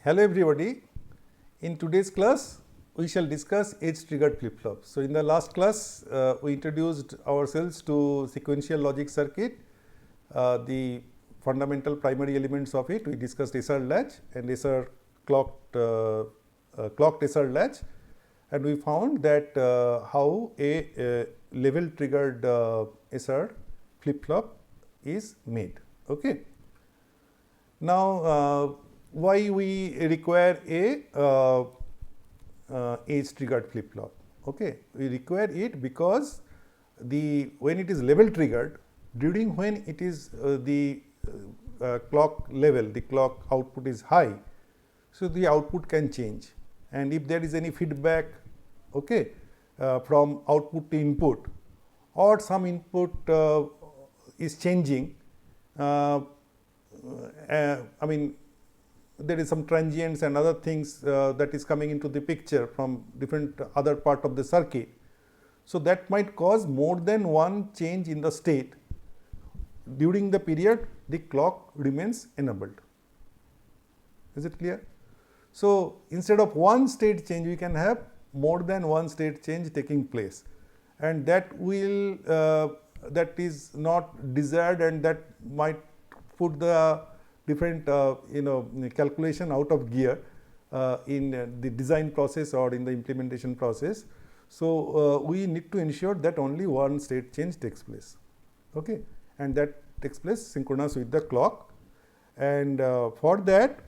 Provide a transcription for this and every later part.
Hello everybody. In today's class, we shall discuss edge triggered flip-flop. So in the last class, we introduced ourselves to sequential logic circuit, the fundamental primary elements of it. We discussed SR latch and SR clocked SR latch, and we found that how a level triggered SR flip-flop is made. Okay. Now, why we require a edge triggered flip flop? Okay, we require it because when it is level triggered, during when it is the clock level, the clock output is high, so the output can change, and if there is any feedback, okay, from output to input, or some input is changing, I mean, there is some transients and other things that is coming into the picture from different other part of the circuit. So that might cause more than one change in the state. During the period, the clock remains enabled. Is it clear? So instead of one state change, we can have more than one state change taking place, and that will that is not desired, and that might put the different calculation out of gear in the design process or in the implementation process. So we need to ensure that only one state change takes place, okay, and that takes place synchronous with the clock. And for that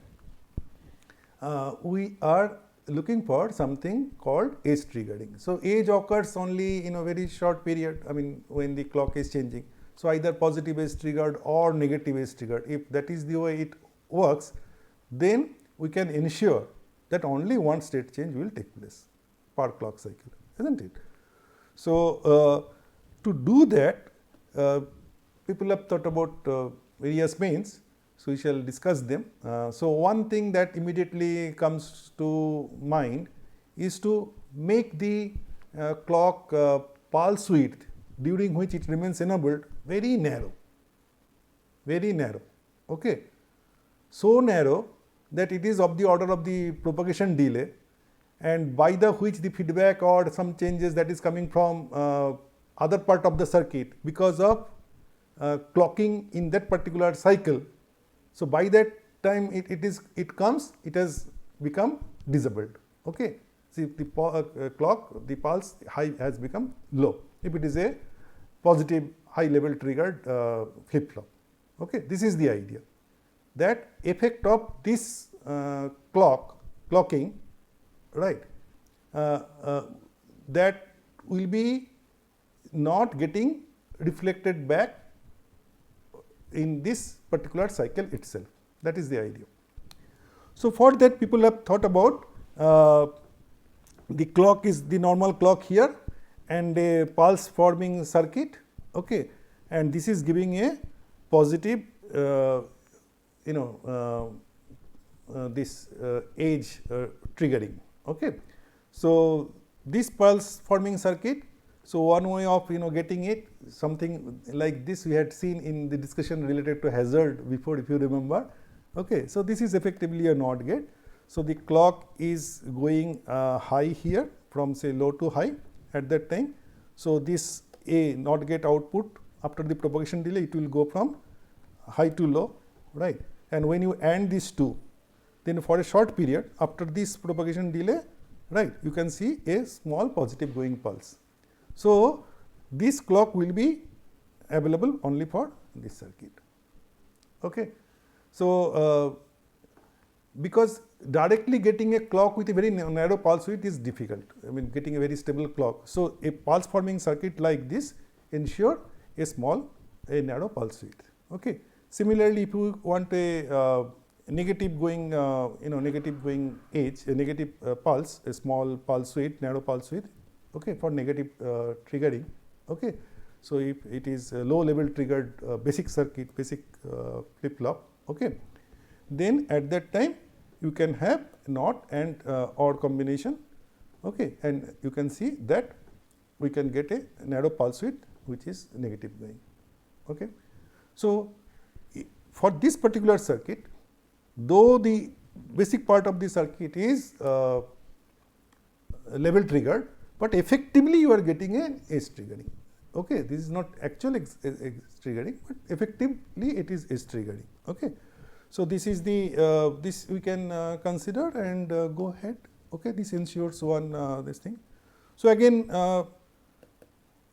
we are looking for something called edge triggering. So edge occurs only in a very short period, I mean when the clock is changing. So either positive edge triggered or negative edge triggered. If that is the way it works, then we can ensure that only one state change will take place per clock cycle, isn't it? So to do that, people have thought about various means. So we shall discuss them. So one thing that immediately comes to mind is to make the clock pulse width during which it remains enabled very narrow, okay, so narrow that it is of the order of the propagation delay, and by the which the feedback or some changes that is coming from other part of the circuit because of clocking in that particular cycle. So by that time it has become disabled, okay. See, the the pulse high has become low if it is a positive high level triggered flip flop, okay. This is the idea, that effect of this clocking, right, that will be not getting reflected back in this particular cycle itself. That is the idea. So for that, people have thought about the clock is the normal clock here and a pulse forming circuit, okay, and this is giving a positive this edge triggering, okay. So this pulse forming circuit, so one way of getting it, something like this we had seen in the discussion related to hazard before, if you remember, okay. So this is effectively a NOT gate. So the clock is going high here from say low to high at that time. So this a NOT gate output after the propagation delay, it will go from high to low, right, and when you AND these two, then for a short period after this propagation delay, right, you can see a small positive going pulse. So this clock will be available only for this circuit, okay. So because directly getting a clock with a very narrow pulse width is difficult, I mean getting a very stable clock. So a pulse forming circuit like this ensure a narrow pulse width, okay. Similarly, if you want a negative going negative going edge, a negative pulse, a small pulse width, narrow pulse width, okay, for negative triggering, okay. So if it is a low level triggered basic circuit, basic flip flop, okay, then at that time you can have NOT and OR combination, okay, and you can see that we can get a narrow pulse width which is negative going, okay. So for this particular circuit, though the basic part of the circuit is level triggered, but effectively you are getting an edge triggering. Okay, this is not actual triggering, but effectively it is edge triggering. Okay, so this is the this we can consider and go ahead. Okay, this ensures one this thing. So again,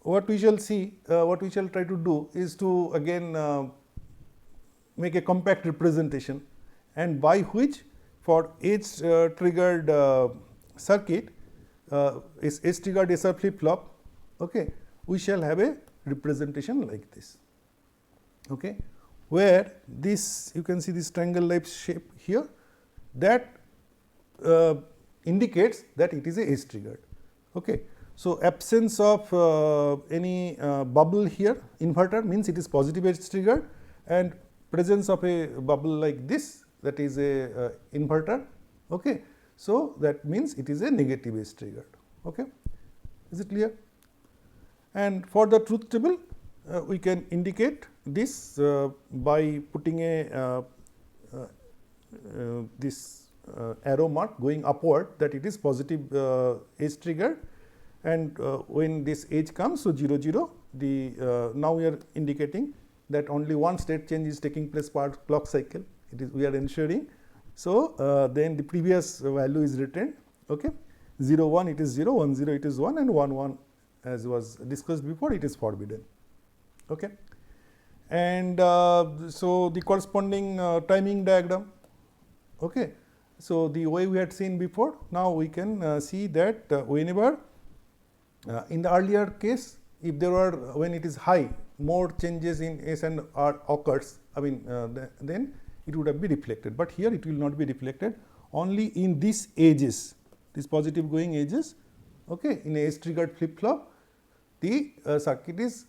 what we shall see, what we shall try to do is to again make a compact representation, and by which for edge triggered circuit, is edge triggered SR flip flop. Okay, we shall have a representation like this. Okay, where this you can see this triangle like shape here, that indicates that it is a edge triggered. Okay. So, absence of any bubble here inverter means it is positive edge triggered, and presence of a bubble like this, that is a inverter. Okay. So, that means it is a negative edge triggered. Okay. Is it clear? And for the truth table, we can indicate this by putting a this arrow mark going upward, that it is positive edge triggered, and when this edge comes, so 0 0, the now we are indicating that only one state change is taking place per clock cycle. It is we are ensuring. So then the previous value is retained. Okay, 0 1 it is 0, 1 0 it is 1, and 1 1 as was discussed before, it is forbidden. Okay, and so the corresponding timing diagram. Okay, so the way we had seen before, now we can see that whenever in the earlier case, if there were when it is high, more changes in S and R occurs, I mean then it would have been reflected, but here it will not be reflected, only in these edges, these positive going edges. Okay, in a edge triggered flip flop, the circuit is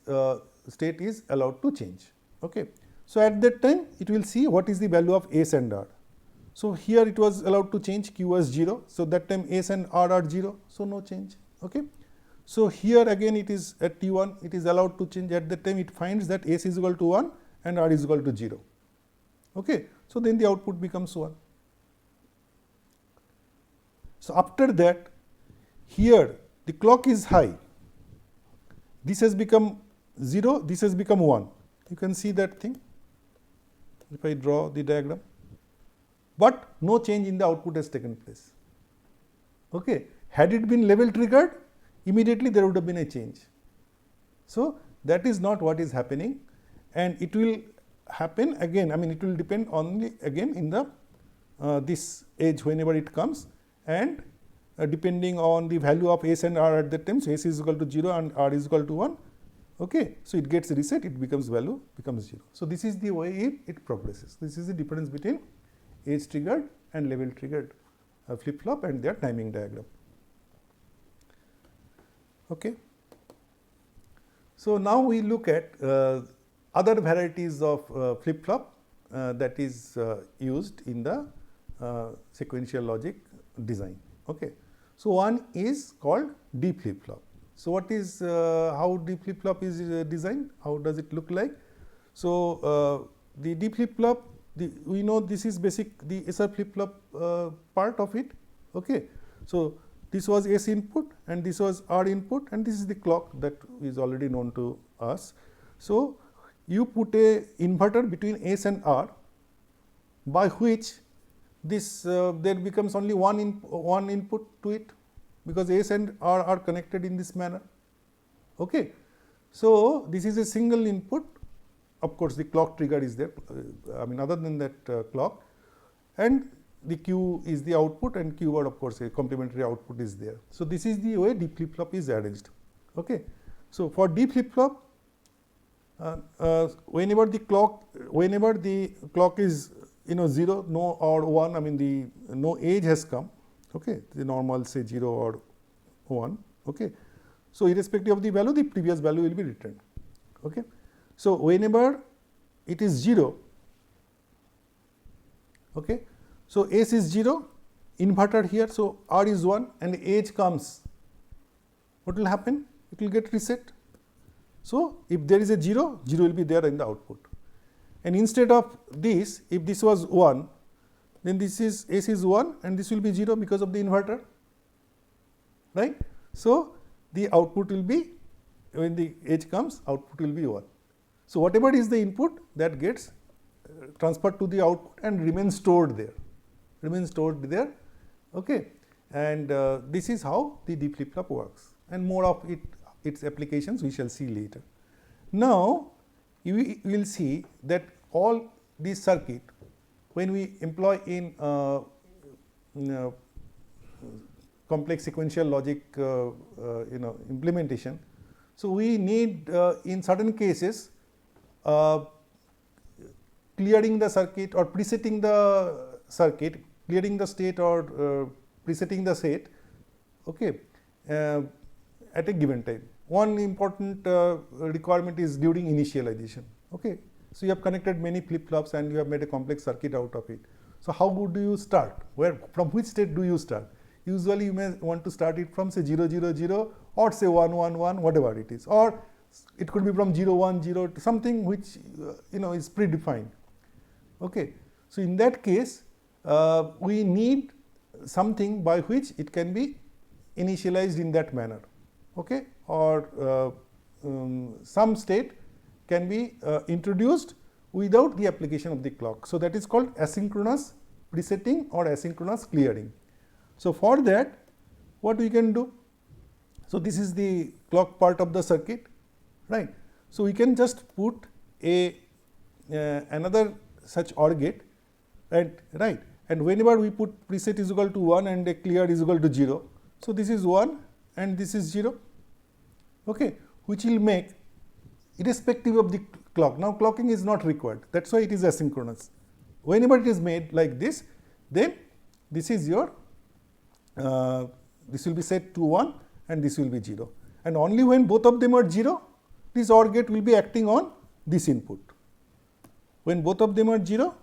state is allowed to change. Okay. So at that time it will see what is the value of S and R. So here it was allowed to change Q as 0, so that time S and R are 0, so no change. Okay. So here again it is at T1, it is allowed to change. At that time it finds that S is equal to 1 and R is equal to 0. Okay. So then the output becomes 1. So after that, here the clock is high, this has become 0, this has become 1. You can see that thing if I draw the diagram, but no change in the output has taken place. Okay. Had it been level triggered, immediately there would have been a change. So that is not what is happening, and it will happen again, I mean it will depend only again in the this edge whenever it comes, and depending on the value of S and R at that time, so S is equal to 0 and R is equal to 1. Okay. So it gets reset, it becomes value becomes 0. So this is the way it progresses. This is the difference between edge triggered and level triggered flip flop and their timing diagram. Okay. So now we look at other varieties of flip flop that is used in the sequential logic design. Okay. So one is called D flip flop. So what is how D flip flop is designed? How does it look like? So the D flip flop, we know this is basic the SR flip flop part of it. Okay. So this was S input and this was R input, and this is the clock that is already known to us. So you put a inverter between S and R, by which this there becomes only one input to it, because S and R are connected in this manner. Okay. So this is a single input. Of course, the clock trigger is there, I mean other than that clock, and the Q is the output, and Q bar of course a complementary output is there. So this is the way D flip flop is arranged. Okay. So for D flip flop, whenever the clock is 0, no or 1, I mean the no edge has come. Okay. The normal say 0 or 1. Okay. So irrespective of the value, the previous value will be returned. Okay. So whenever it is 0, okay, so S is 0, inverter here, so R is 1 and the edge comes, what will happen? It will get reset. So if there is a 0, 0 will be there in the output, and instead of this, if this was 1, then this is S is 1 and this will be 0 because of the inverter, right. So, the output will be, when the edge comes, output will be 1. So, whatever is the input, that gets transferred to the output and remains stored there, okay. And this is how the D flip flop works, and more of its applications we shall see later. Now, you will see that all this circuit, when we employ in complex sequential logic implementation, so we need in certain cases clearing the circuit or presetting the circuit, clearing the state or presetting the set, okay, at a given time. One important requirement is during initialization, okay. So, you have connected many flip flops and you have made a complex circuit out of it. So, how do you start? From which state do you start? Usually, you may want to start it from say 0 0 0 or say 1 1 1, whatever it is, or it could be from 0 1 0 to something which is predefined, okay. So, in that case, we need something by which it can be initialized in that manner, okay, or some state can be introduced without the application of the clock. So, that is called asynchronous presetting or asynchronous clearing. So, for that, what we can do? So, this is the clock part of the circuit, right. So, we can just put another such OR gate, right, and whenever we put preset is equal to 1 and a clear is equal to 0. So, this is 1 and this is 0, okay, which will make irrespective of the clock. Now, clocking is not required, that is why it is asynchronous. Whenever it is made like this, then this is your this will be set to 1 and this will be 0, and only when both of them are 0, this OR gate will be acting on this input. When both of them are 0,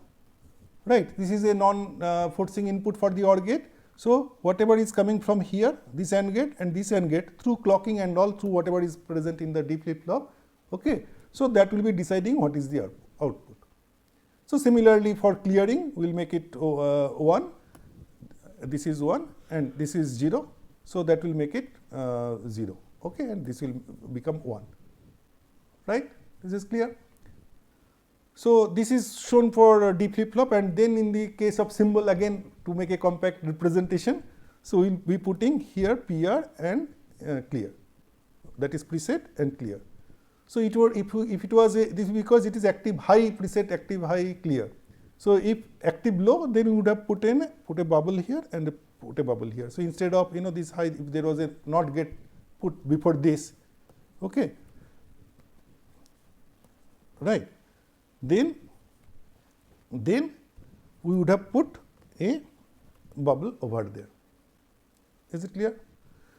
right, this is a non-forcing input for the OR gate. So, whatever is coming from here, this AND gate and this AND gate, through clocking and all, through whatever is present in the D flip flop, okay. So, that will be deciding what is the output. So, similarly for clearing, we will make it 1, this is 1 and this is 0. So, that will make it 0, okay, and this will become 1, right. This is clear. So, this is shown for D flip flop, and then in the case of symbol, again to make a compact representation. So, we will be putting here PR and clear, that is preset and clear. So, if it was this, because it is active high preset, active high clear. So, if active low, then we would have put a bubble here and put a bubble here. So, instead of this high, if there was a NOT gate put before this, okay, right, then we would have put a bubble over there. Is it clear?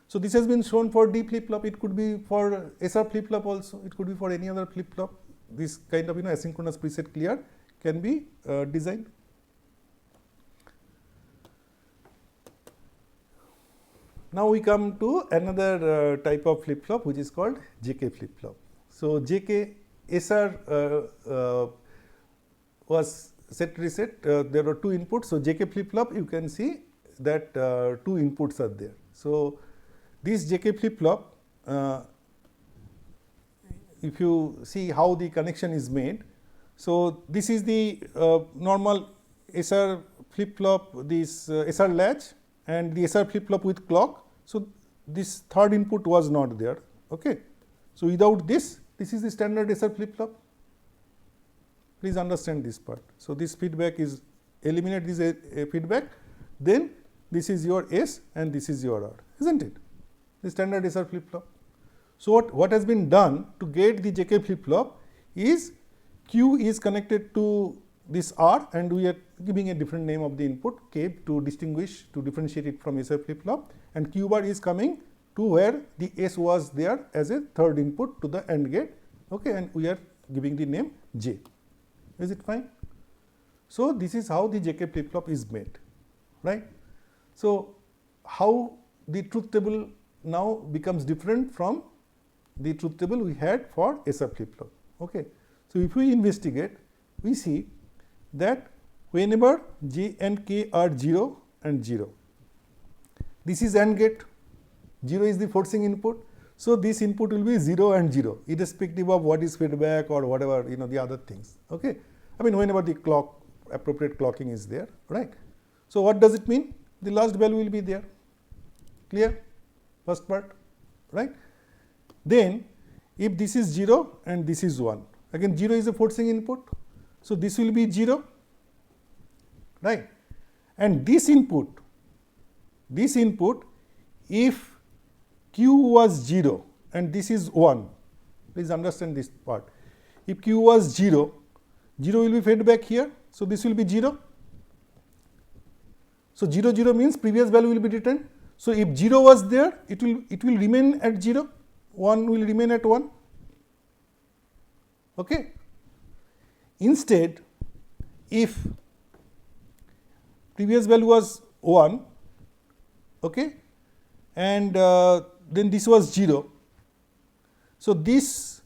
So, this has been shown for D flip flop. It could be for SR flip flop also, it could be for any other flip flop. This kind of asynchronous preset clear can be designed. Now, we come to another type of flip flop, which is called JK flip flop. So, JK SR was set reset, there are 2 inputs. So, JK flip flop, you can see that 2 inputs are there. So, this JK flip flop, if you see how the connection is made. So, this is the normal SR flip flop, this SR latch and the SR flip flop with clock. So, this third input was not there, okay. So, without this, this is the standard SR flip flop. Please understand this part. So, this feedback is eliminate this feedback, then this is your S and this is your R, isn't it? The standard SR flip flop. So, what has been done to get the JK flip flop is Q is connected to this R and we are giving a different name of the input K to distinguish, to differentiate it from SR flip flop, and Q bar is coming to where the S was there as a third input to the AND gate, okay, and we are giving the name J. Is it fine? So, this is how the JK flip flop is made, right. So, how the truth table now becomes different from the truth table we had for SR flip flop, okay. So, if we investigate, we see that whenever J and K are 0 and 0. This is AND gate, 0 is the forcing input. So, this input will be 0 and 0 irrespective of what is feedback or whatever the other things. Okay. I mean whenever the clock, appropriate clocking is there, right. So, what does it mean? The last value will be there, clear, first part, right. Then if this is 0 and this is 1, again 0 is a forcing input. So, this will be 0, right, and this input if Q was 0 and this is 1, please understand this part. If Q was 0, 0 will be fed back here. So, this will be 0. So, 0 0 means previous value will be returned. So, if 0 was there, it will remain at 0, 1 will remain at 1. Okay. Instead, if previous value was 1, okay, and then this was 0. So, this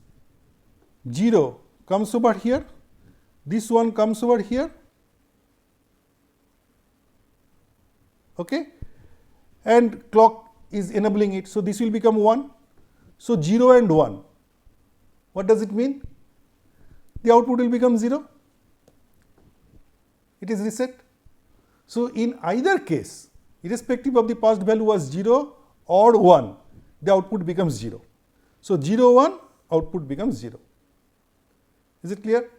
0 comes over here, this one comes over here, okay, and clock is enabling it. So, this will become 1. So, 0 and 1, what does it mean? The output will become 0, it is reset. So, in either case, irrespective of the past value was 0 or 1, the output becomes 0. So, 0 1 output becomes 0. Is it clear?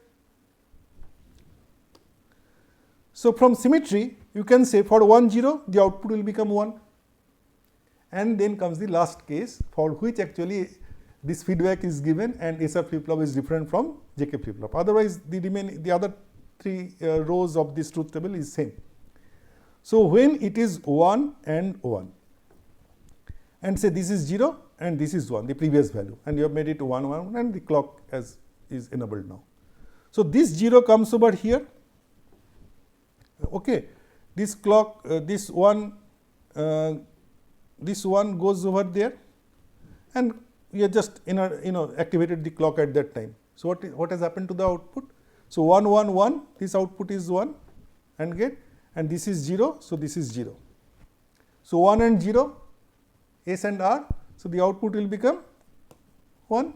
So, from symmetry you can say for 1 0 the output will become 1, and then comes the last case for which actually this feedback is given and SR flip flop is different from JK flip flop. Otherwise, the other 3 rows of this truth table is same. So, when it is 1 and 1 and say this is 0 and this is 1, the previous value, and you have made it 1 1 and the clock is enabled now. So, this 0 comes over here, okay, this clock this one goes over there, and we have just activated the clock at that time. So, what has happened to the output? So, 1 1 1, this output is 1 AND gate, and this is 0. So, this is 0. So, 1 and 0, S and R. So, the output will become 1,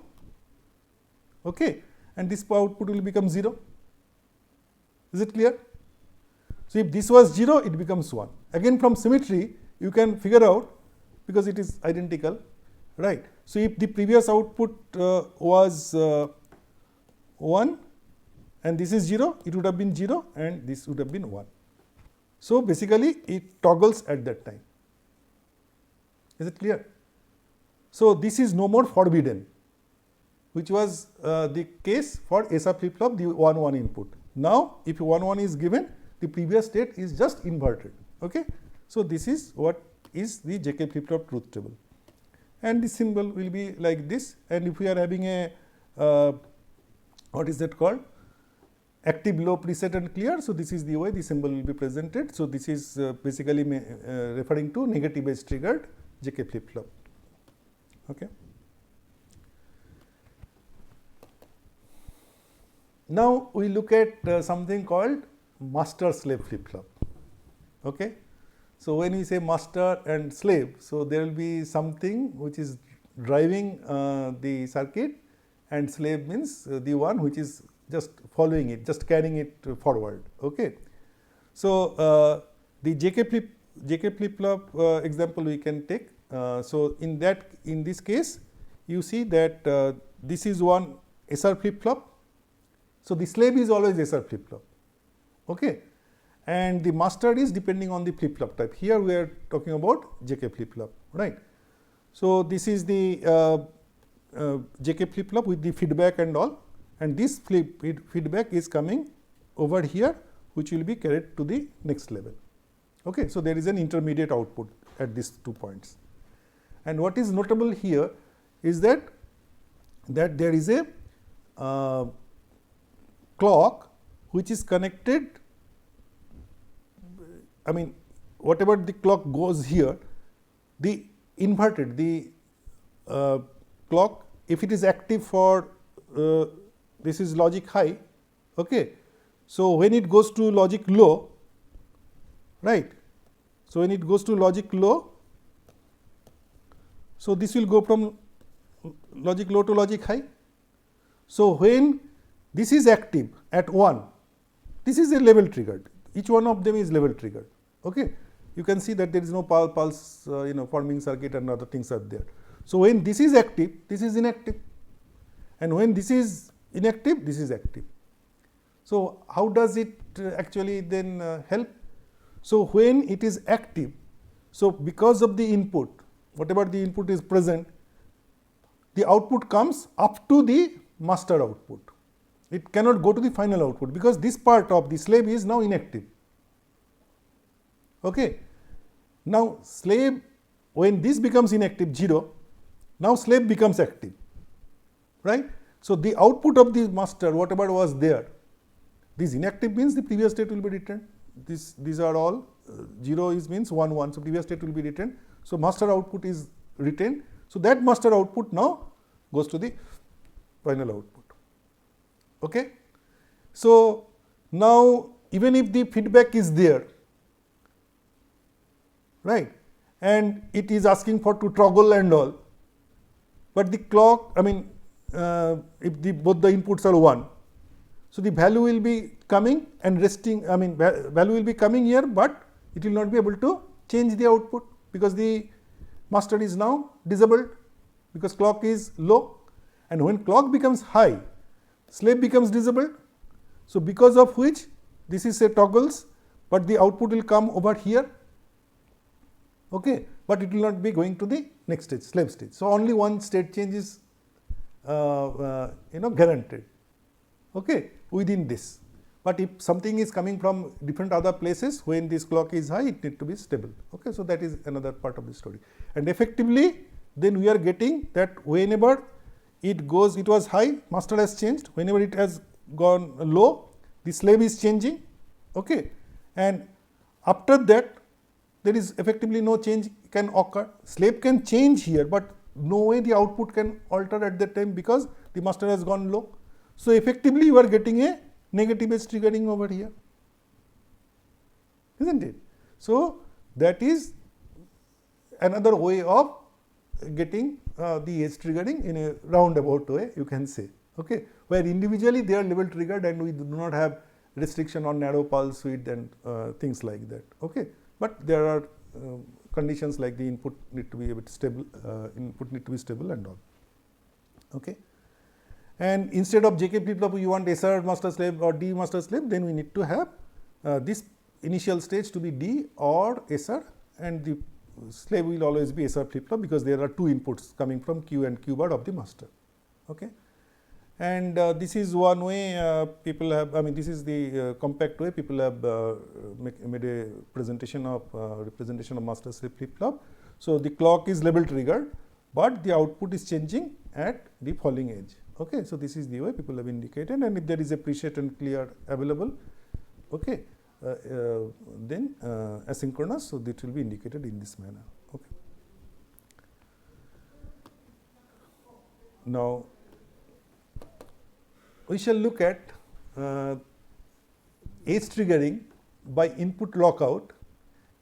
okay, and this output will become 0. Is it clear? So, if this was 0, it becomes 1. Again from symmetry you can figure out, because it is identical, right. So, if the previous output was 1 and this is 0, it would have been 0 and this would have been 1. So, basically it toggles at that time. Is it clear? So, this is no more forbidden, which was the case for SR flip flop, the 1 1 input. Now, if 1 1 is given, the previous state is just inverted. Okay. So, this is what is the JK flip flop truth table, and the symbol will be like this. And if we are having a what is that called, active, low, preset and clear. So, this is the way the symbol will be presented. So, this is basically referring to negative edge triggered JK flip flop. Okay. Now, we look at something called master slave flip flop. Okay. So, when we say master and slave, so there will be something which is driving the circuit, and slave means the one which is just following it, just carrying it forward. Okay. So, the JK flip flop example we can take. So, in this case you see that this is one SR flip flop. So, the slave is always SR flip flop, okay, and the master is depending on the flip flop type. Here we are talking about JK flip flop, right. So, this is the JK flip flop with the feedback and all, and this feedback is coming over here, which will be carried to the next level. Okay. So, there is an intermediate output at these 2 points, and what is notable here is that there is a clock which is connected, I mean whatever the clock goes here, the inverted, the clock, if it is active for this is logic high, okay. So, when it goes to logic low, right. So, when it goes to logic low, so this will go from logic low to logic high. So, when this is active at 1, this is a level triggered, each one of them is level triggered. Okay. You can see that there is no pulse forming circuit and other things are there. So, when this is active, this is inactive, and when this is inactive, this is active. So, how does it actually then help? So, when it is active, so because of the input, whatever the input is present, the output comes up to the master output. It cannot go to the final output, because this part of the slave is now inactive. Okay. Now, slave, when this becomes inactive 0, now slave becomes active, right. So, the output of the master, whatever was there, this inactive means the previous state will be returned. These are all 0 is means 1 1. So, previous state will be returned. So, master output is retained. So, that master output now goes to the final output. Okay. So, now even if the feedback is there, right, and it is asking for to toggle and all, but the clock, I mean if both the inputs are 1, so the value will be coming and resting, I mean value will be coming here, but it will not be able to change the output, because the master is now disabled, because clock is low, and when clock becomes high, slave becomes disabled. So, because of which this is say toggles, but the output will come over here, okay, but it will not be going to the next stage, slave stage. So, only one state change is guaranteed, okay, within this. But if something is coming from different other places, when this clock is high, it need to be stable. Okay, so that is another part of the story. And effectively, then we are getting that whenever it goes, it was high, master has changed. Whenever it has gone low, the slave is changing. Okay, and after that, there is effectively no change can occur. Slave can change here, but no way the output can alter at that time, because the master has gone low. So, effectively you are getting a negative edge triggering over here, isn't it? So, that is another way of getting the edge triggering in a roundabout way, you can say, okay, where individually they are level triggered and we do not have restriction on narrow pulse width and things like that. Okay. But there are conditions like the input need to be a bit stable, input need to be stable and all. Okay. And instead of JK flip-flop, you want SR master slave or D master slave, then we need to have this initial stage to be D or SR, and the slave will always be SR flip-flop, because there are two inputs coming from Q and Q bar of the master. Okay. And this is one way people have, I mean this is the compact way people have made a presentation of representation of master slave flip-flop. So, the clock is level triggered, but the output is changing at the falling edge. Okay. So, this is the way people have indicated, and if there is a preset and clear available, okay, then asynchronous, so that will be indicated in this manner. Okay. Now, we shall look at edge triggering by input lockout.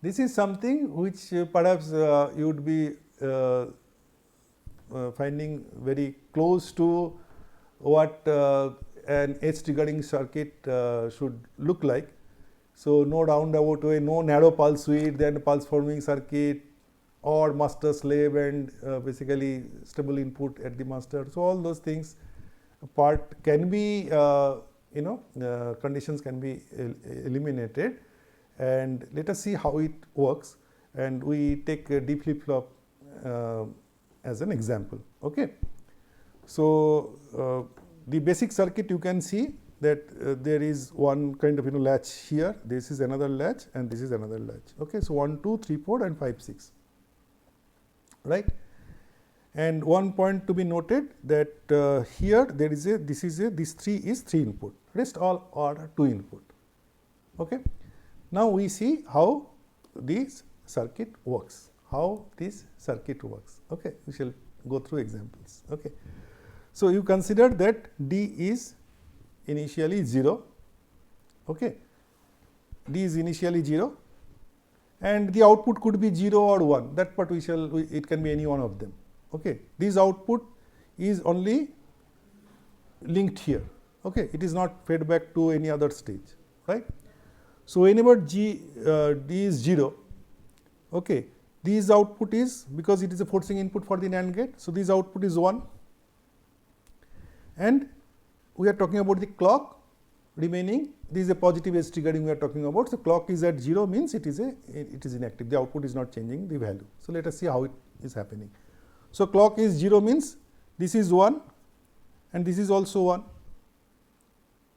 This is something which perhaps you would be finding very close to what an edge triggering circuit should look like. So, no roundabout way, no narrow pulse width and pulse forming circuit, or master slave and basically stable input at the master. So, all those things part can be conditions can be eliminated, and let us see how it works, and we take a D flip-flop as an example. Okay. So, the basic circuit you can see that there is one kind of latch here, this is another latch and this is another latch. Okay. So, 1, 2, 3, 4 and 5, 6, right. And one point to be noted that here there is a, this 3 is 3 input, rest all are 2 input. Okay. Now, we see how this circuit works, Okay. We shall go through examples. Okay. So, you consider that D is initially 0. Okay. D is initially 0 and the output could be 0 or 1, that part it can be any one of them. Okay. This output is only linked here. Okay. It is not fed back to any other stage, right. So, whenever D is 0, okay, this output is, because it is a forcing input for the NAND gate. So, this output is 1 and we are talking about the clock remaining, this is a positive edge triggering we are talking about. So, clock is at 0 means it is inactive, the output is not changing the value. So, let us see how it is happening. So, clock is 0 means this is 1 and this is also 1,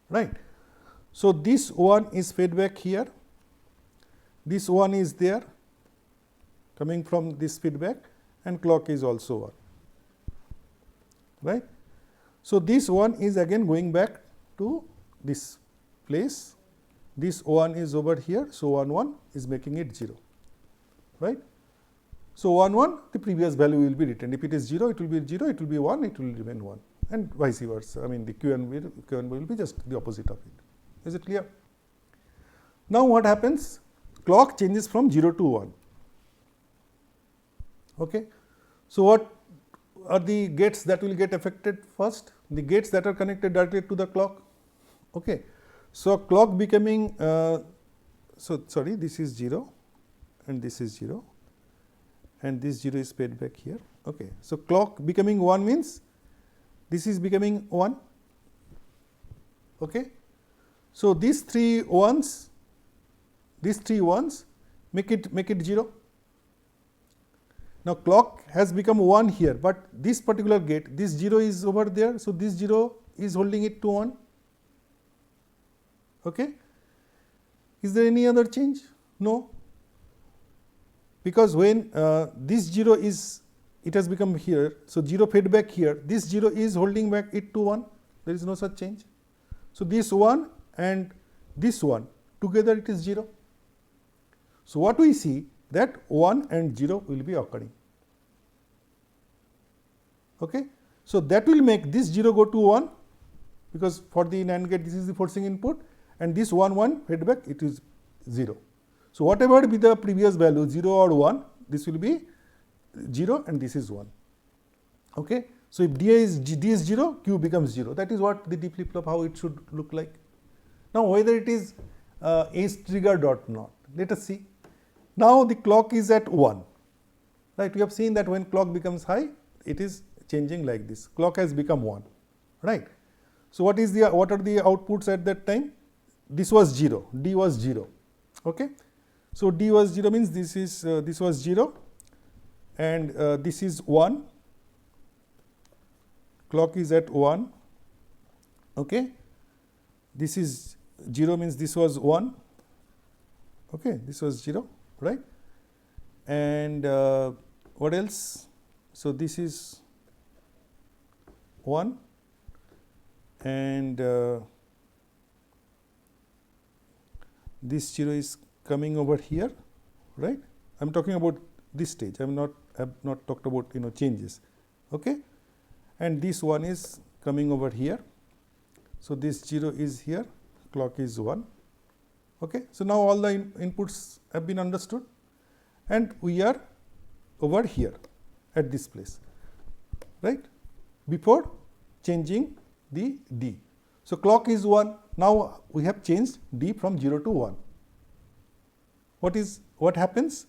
right. So, this 1 is fed back here, this 1 is there coming from this feedback and clock is also 1, right. So, this 1 is again going back to this place, this 1 is over here. So, 1 1 is making it 0, right. So, 1 1 the previous value will be written, if it is 0 it will be 0, it will be 1 it will remain 1 and vice versa. I mean the Q and B will be just the opposite of it. Is it clear? Now, what happens? Clock changes from 0 to 1. Okay. So, what are the gates that will get affected first? The gates that are connected directly to the clock. Okay. So, clock becoming, this is 0 and this is 0 and this 0 is fed back here. Okay. So, clock becoming 1 means this is becoming 1. Okay. So, these three ones make it 0. Now, clock has become 1 here, but this particular gate, this 0 is over there. So, this 0 is holding it to 1. Okay. Is there any other change? No, because when this 0 is, it has become here. So, 0 fed back here, this 0 is holding back it to 1, there is no such change. So, this 1 and this 1 together it is 0. So, what we see that 1 and 0 will be occurring. Okay. So, that will make this 0 go to 1, because for the NAND gate this is the forcing input and this 1 1 fed back it is 0. So, whatever be the previous value 0 or 1, this will be 0 and this is 1. Okay. So, if D is 0, Q becomes 0, that is what the D flip flop how it should look like. Now, whether it is edge triggered or not, let us see. Now, the clock is at 1, right. We have seen that when clock becomes high, it is changing like this, clock has become 1, right. So, what are the outputs at that time? This was 0, D was 0. Okay. So, D was 0 means this was 0 and this is 1, clock is at 1. Okay. This is 0 means this was 1, okay. This was 0, right. And what else? So, this is 1 and this 0 is coming over here, right. I am talking about this stage, I have not talked about changes. Okay. And this 1 is coming over here. So, this 0 is here, clock is 1. Okay. So, now all the inputs have been understood and we are over here at this place, right, before changing the D. So, clock is 1, now we have changed D from 0 to 1. What happens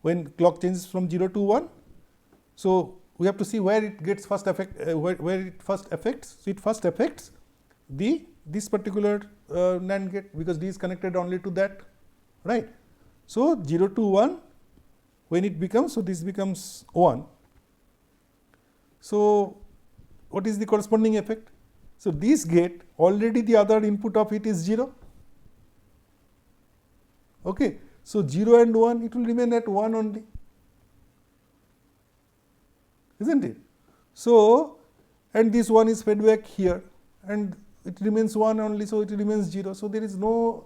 when clock changes from 0 to 1? So, we have to see where it gets first where it first affects. So, it first affects this particular NAND gate, because D is connected only to that, right. So, 0 to 1 when it becomes, so this becomes 1. So, what is the corresponding effect? So, this gate already the other input of it is 0. Okay. So, 0 and 1 it will remain at 1 only, is not it. So, and this 1 is fed back here and it remains 1 only. So, it remains 0. So, there is no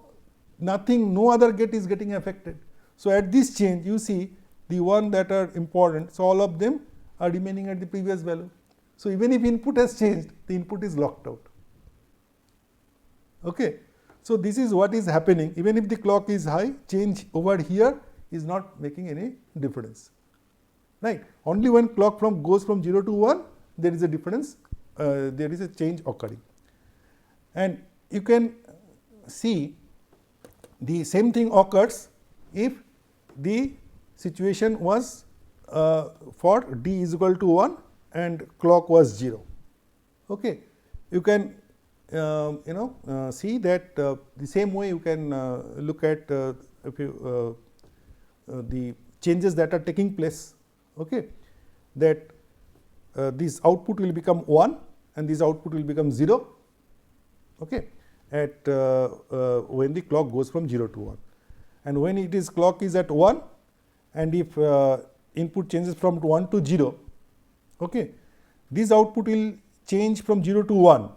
other gate is getting affected. So, at this change you see the one that are important. So, all of them are remaining at the previous value. So, even if input has changed, the input is locked out. Okay. So this is what is happening. Even if the clock is high, change over here is not making any difference, right? Only when clock goes from 0 to 1, there is a difference, there is a change occurring. And you can see the same thing occurs if the situation was for d is equal to 1 and clock was 0. Okay. You can see that the same way you can look at if you, the changes that are taking place, okay, that this output will become 1 and this output will become 0, okay, at when the clock goes from 0 to 1. And when it is clock is at 1 and if input changes from 1 to 0, okay, this output will change from 0 to 1.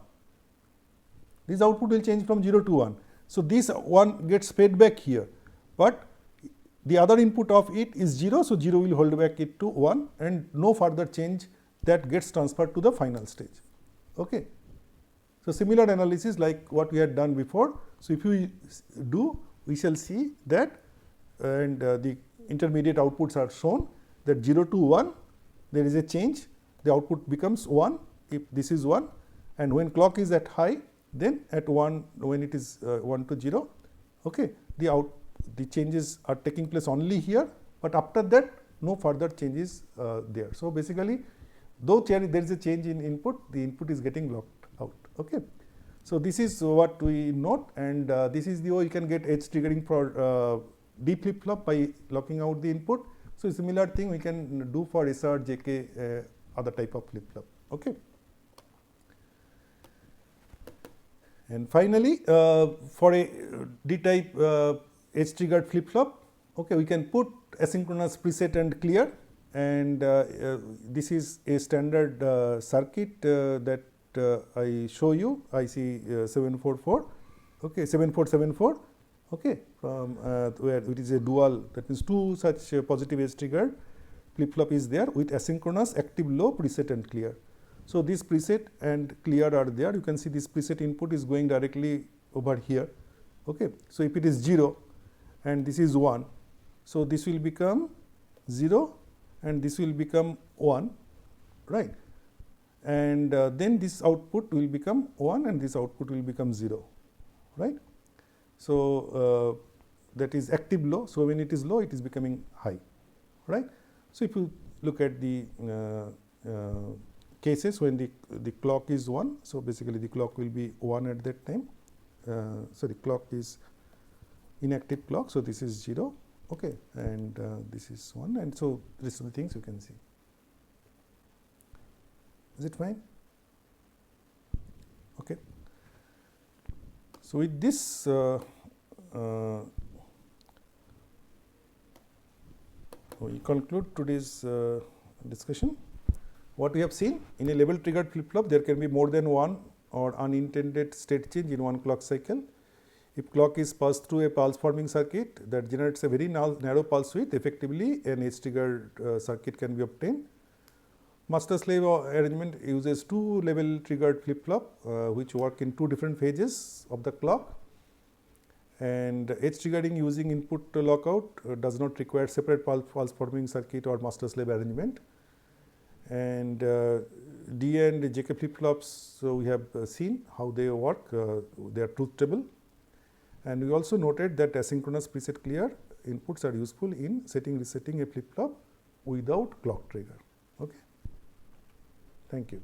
This output will change from 0 to 1. So this 1 gets fed back here, but the other input of it is 0, so 0 will hold back it to 1 and no further change that gets transferred to the final stage. Okay. So similar analysis like what we had done before. So if we do, we shall see that and the intermediate outputs are shown that 0 to 1 there is a change, the output becomes 1 if this is 1, and when clock is at high, then at 1 when it is 1 to 0, okay, the changes are taking place only here, but after that no further changes there. So basically, though there is a change in input, the input is getting locked out. Okay. So this is what we note, and this is the way you can get edge triggering for D flip flop by locking out the input. So similar thing we can do for SR, JK, other type of flip flop. Okay. And finally, for a D type edge triggered flip flop, okay, we can put asynchronous preset and clear, and this is a standard circuit that I show you, IC 744, okay, 7474, okay, from where it is a dual, that means two such positive edge triggered flip flop is there with asynchronous, active low, preset and clear. So this preset and clear are there. You can see this preset input is going directly over here. Okay. So if it is 0 and this is 1, so this will become 0 and this will become 1, right? And then this output will become 1 and this output will become 0, right? So that is active low. So when it is low, it is becoming high, right? So if you look at the cases when the clock is 1, so basically the clock will be 1 at that time. Sorry, clock is inactive clock, so this is 0, okay, and this is 1, and so rest of the things you can see. Is it fine? Okay. So with this we conclude today's discussion. What we have seen, in a level triggered flip flop, there can be more than one or unintended state change in one clock cycle. If clock is passed through a pulse forming circuit that generates a very narrow pulse width, effectively an edge triggered circuit can be obtained. Master slave arrangement uses two level triggered flip flop which work in two different phases of the clock, and edge triggering using input lockout does not require separate pulse forming circuit or master slave arrangement. And D and JK flip flops, so we have seen how they work, they are truth table, and we also noted that asynchronous preset clear inputs are useful in setting resetting a flip flop without clock trigger. Okay. Thank you.